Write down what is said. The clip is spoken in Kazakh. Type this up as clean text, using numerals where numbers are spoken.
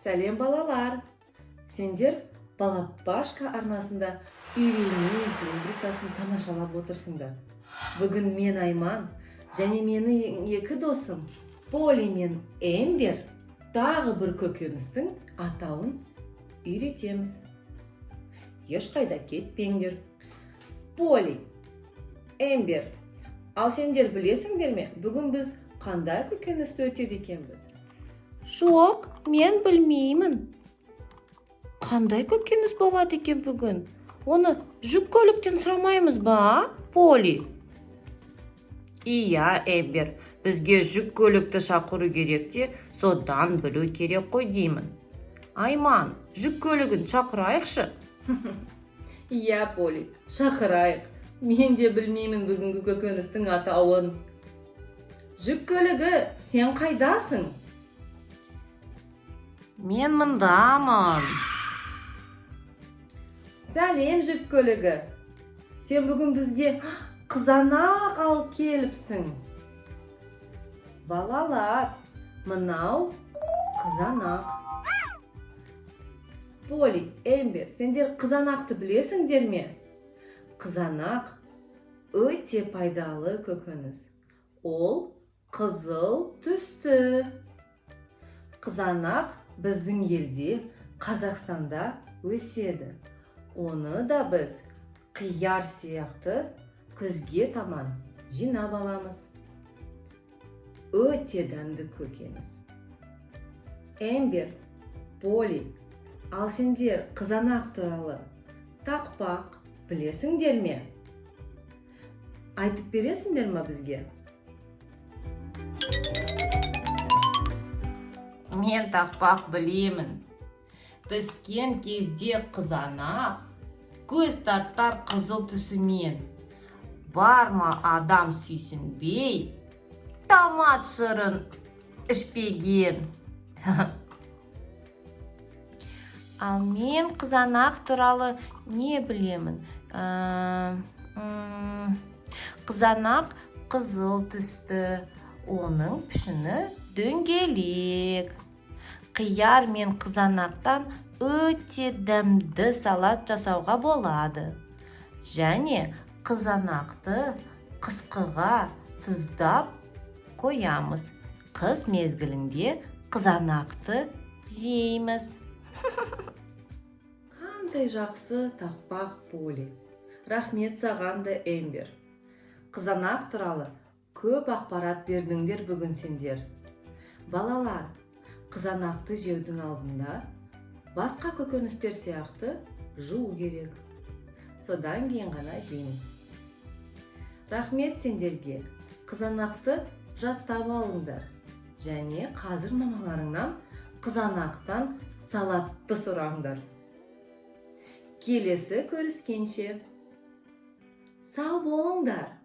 Сәлем балалар! Сендер Балапашка арнасында үйренейік рубрикасын тамашалап отырсыңдар. Бүгін мен Айман және менің екі досым Поли мен Эмбер тағы бір көкөністің атауын үйретеміз. Ешқайда кетпеңдер. Поли, Эмбер, ал сендер білесіңдер ме, бүгін біз қандай көкөністі өтеді екенбіз? Жоқ, мен білмеймін. Қандай көкөніс болады екен бүгін? Оны жүк көліктен сұрамаймыз ба, Поли? Иә, Эмбер, бізге жүк көлікті шақыру керек те, содан білу керек қой деймін. Айман, жүк көлігін шақырайықшы. Иә, Поли, шақырайық. Мен де білмеймін бүгінгі көкөністің атауын. Жүк көлігі, сен қайдасың? Мен мұндамын. Сәлем, жүк көлігі. Сен бүгін бізге қызанақ алып келіпсің. Балалар, мынау қызанақ. Поли, Эмбер, сендер қызанақты білесіңдер ме? Қызанақ өте пайдалы көкөніс. Ол қызыл түсті. Қызанақ біздің елде, Қазақстанда өседі. Оны да біз қияр сияқты күзге таман жинап аламыз. Өте дәмді көкөніс. Эмбер, Поли, ал сендер қызанақ туралы тақпақ білесіңдер ме? Айтып бересіңдер ме бізге? Мен тақпақ білемін. Піскен кезде қызанақ көз тартар қызыл түсімен. Бар ма адам сүйсінбей, томат шырын ішпеген. Ал мен қызанақ туралы не білемін? Қызанақ қызыл түсті, оның пішіні дөңгелек. Қияр мен қызанақтан өте дәмді салат жасауға болады. Және қызанақты қысқыға тұздап қоямыз. Қыс мезгілінде қызанақты жейміз. Қандай жақсы тақпақ, Поли. Рахмет саған да, Эмбер. Қызанақ туралы көп ақпарат бердіңдер бүгін сендер. Балалар, қызанақты жеудің алдында басқа көкөністер сияқты жуу керек. Содан кейін ғана жейміз. Рахмет сендерге. Қызанақты жаттап алыңдар. Және қазір мамаларыңнан қызанақтан салатты сұраңдар. Келесі көріскенше. Сау болыңдар.